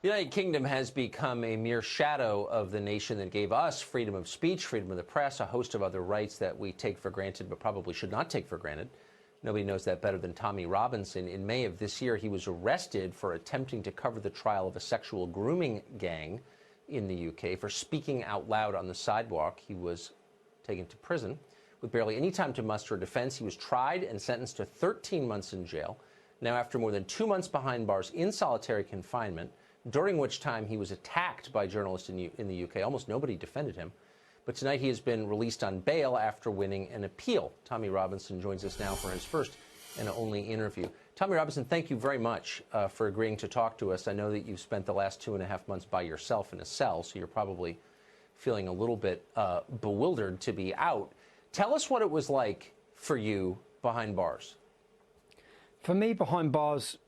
The United Kingdom has become a mere shadow of the nation that gave us freedom of speech, freedom of the press, a host of other rights that we take for granted but probably should not take for granted. Nobody knows that better than Tommy Robinson. In May of this year, he was arrested for attempting to cover the trial of a sexual grooming gang in the UK. For speaking out loud on the sidewalk, he was taken to prison. With barely any time to muster a defense, he was tried and sentenced to 13 months in jail. Now, after more than 2 months behind bars in solitary confinement, during which time he was attacked by journalists in the UK. Almost nobody defended him. But tonight he has been released on bail after winning an appeal. Tommy Robinson joins us now for his first and only interview. Tommy Robinson, thank you very much for agreeing to talk to us. I know that you've spent the last 2.5 months by yourself in a cell, so you're probably feeling a little bit bewildered to be out. Tell us what it was like for you behind bars. For me, behind bars,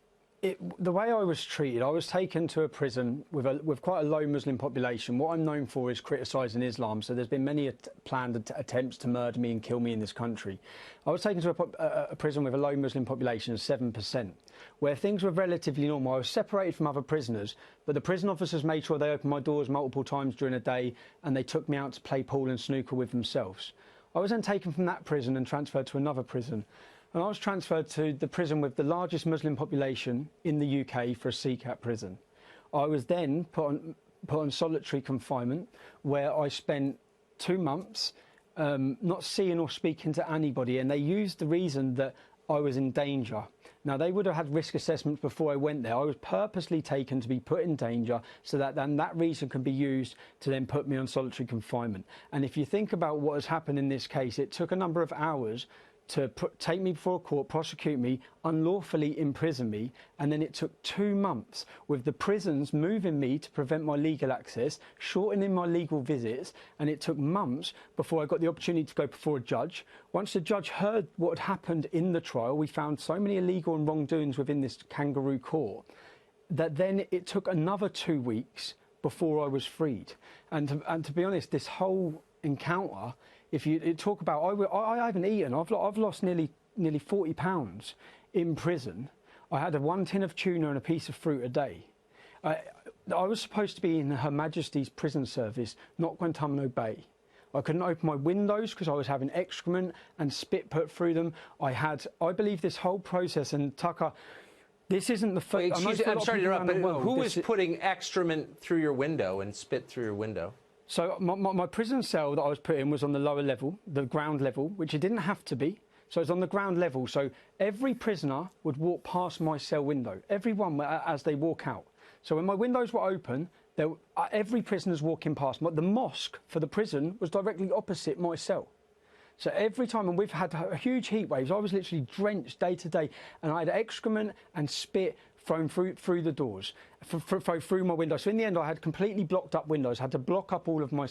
the way I was treated, I was taken to a prison with quite a low Muslim population. What I'm known for is criticising Islam, so there's been many planned attempts to murder me and kill me in this country. I was taken to a prison with a low Muslim population of 7%, where things were relatively normal. I was separated from other prisoners, but the prison officers made sure they opened my doors multiple times during the day, and they took me out to play pool and snooker with themselves. I was then taken from that prison and transferred to another prison. And I was transferred to the prison with the largest Muslim population in the UK for a CCAT prison. I was then put on solitary confinement, where I spent 2 months not seeing or speaking to anybody, and they used the reason that I was in danger. Now, they would have had risk assessments before I went there. I was purposely taken to be put in danger so that then that reason can be used to then put me on solitary confinement. And if you think about what has happened in this case, it took a number of hours to take me before a court, prosecute me, unlawfully imprison me, and then it took 2 months with the prisons moving me to prevent my legal access, shortening my legal visits, and it took months before I got the opportunity to go before a judge. Once the judge heard what had happened in the trial, we found so many illegal and wrongdoings within this kangaroo court that then it took another 2 weeks before I was freed. And to be honest, this whole encounter, if you talk about, I haven't eaten. I've lost nearly 40 pounds in prison. I had 1 tin of tuna and a piece of fruit a day. I was supposed to be in Her Majesty's prison service, not Guantanamo Bay. I couldn't open my windows because I was having excrement and spit put through them. I believe this whole process, and Tucker, this isn't the first. I'm sorry to interrupt, but who was putting excrement through your window and spit through your window? So my prison cell that I was put in was on the lower level, the ground level, which it didn't have to be. So it's on the ground level. So every prisoner would walk past my cell window, everyone as they walk out. So when my windows were open, every prisoner's walking past. The mosque for the prison was directly opposite my cell. So every time, and we've had huge heat waves, I was literally drenched day to day, and I had excrement and spit thrown through the doors, through my windows. So in the end, I had completely blocked up windows, had to block up all of my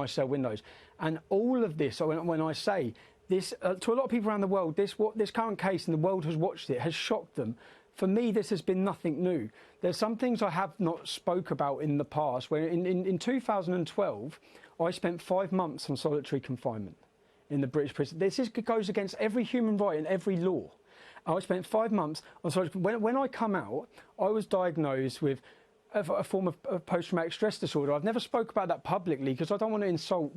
cell windows. And all of this, when I say this, to a lot of people around the world, this current case, and the world has watched it, has shocked them. For me, this has been nothing new. There's some things I have not spoke about in the past, where in 2012, I spent 5 months on solitary confinement in the British prison. This goes against every human right and every law. I spent 5 months on solitary. When I come out, I was diagnosed with a form of post-traumatic stress disorder. I've never spoke about that publicly because I don't want to insult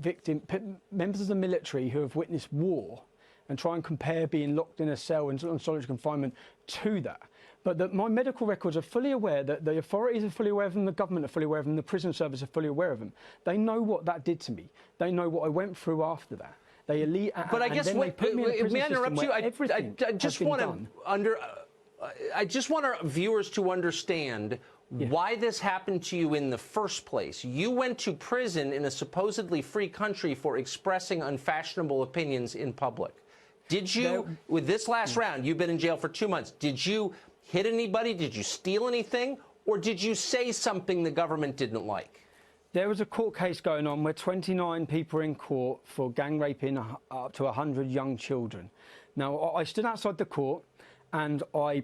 members of the military who have witnessed war and try and compare being locked in a cell and on solitary confinement to that. But my medical records are fully aware, that the authorities are fully aware of them, the government are fully aware of them, the prison service are fully aware of them. They know what that did to me. They know what I went through after that. But I guess, may I interrupt you? I just want our viewers to understand why this happened to you in the first place. You went to prison in a supposedly free country for expressing unfashionable opinions in public. Did you, with this last round, you've been in jail for 2 months, did you hit anybody? Did you steal anything? Or did you say something the government didn't like? There was a court case going on where 29 people were in court for gang raping up to 100 young children. Now, I stood outside the court and I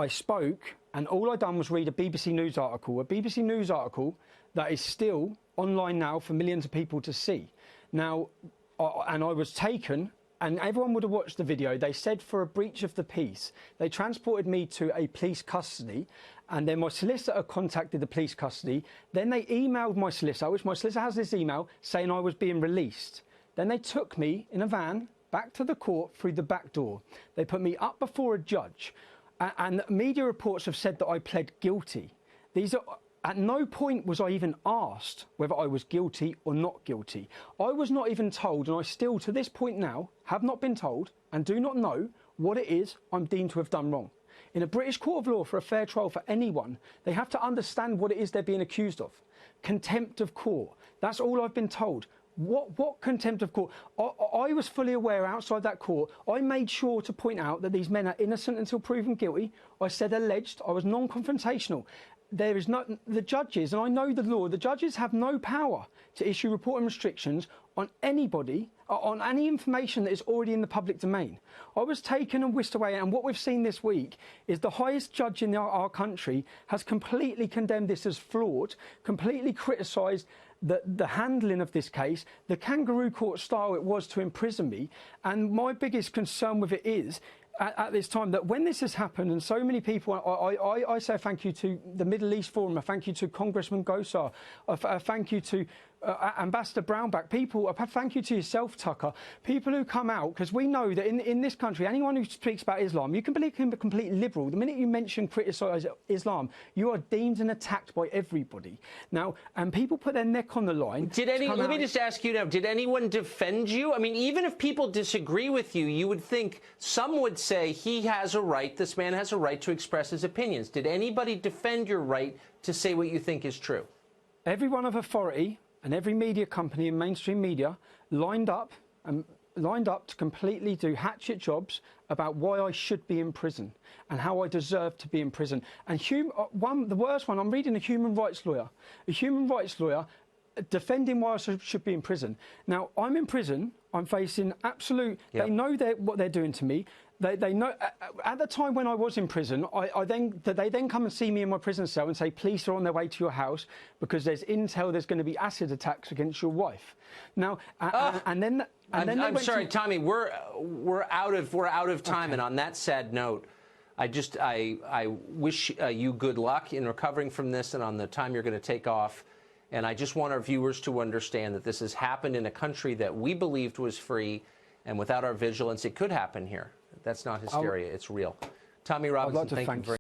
spoke, and all I done was read a BBC News article that is still online now for millions of people to see. Now, and I was taken, and everyone would have watched the video. They said for a breach of the peace, they transported me to a police custody, And then my solicitor contacted the police custody. Then they emailed my solicitor, which my solicitor has this email saying I was being released. Then they took me in a van back to the court through the back door. They put me up before a judge. And media reports have said that I pled guilty. At no point was I even asked whether I was guilty or not guilty. I was not even told, and I still, to this point now, have not been told and do not know what it is I'm deemed to have done wrong. In a British court of law, for a fair trial for anyone, they have to understand what it is they're being accused of. Contempt of court. That's all I've been told. What contempt of court? I was fully aware outside that court. I made sure to point out that these men are innocent until proven guilty. I said alleged. I was non-confrontational. There is not the judges, and I know the law. The judges have no power to issue reporting restrictions on anybody, on any information that is already in the public domain. I was taken and whisked away, and what we've seen this week is the highest judge in our country has completely condemned this as flawed, completely criticised the handling of this case, the kangaroo court style it was to imprison me. And my biggest concern with it is, at this time, that when this has happened, and so many people, I say thank you to the Middle East Forum, a thank you to Congressman Gosar, a thank you to Ambassador Brownback, a thank you to yourself, Tucker, people who come out, because we know that in this country, anyone who speaks about Islam, you can be a complete liberal. The minute you mention, criticise Islam, you are deemed and attacked by everybody. Now, and people put their neck on the line. Let me just ask you now, did anyone defend you? I mean, even if people disagree with you, you would think some would say he has a right, this man has a right to express his opinions. Did anybody defend your right to say what you think is true? Everyone of authority and every media company and mainstream media lined up to completely do hatchet jobs about why I should be in prison and how I deserve to be in prison. And the worst one, I'm reading a human rights lawyer defending why I should be in prison. Now, I'm in prison. I'm facing absolute. Yep. They know what they're doing to me. They know. At the time when I was in prison, they then come and see me in my prison cell and say, police are on their way to your house because there's intel there's going to be acid attacks against your wife. Now, I'm sorry, Tommy. We're out of time, okay. And on that sad note, I wish you good luck in recovering from this and on the time you're going to take off. And I just want our viewers to understand that this has happened in a country that we believed was free, and without our vigilance, it could happen here. That's not hysteria. It's real. Tommy Robinson, thank you very much.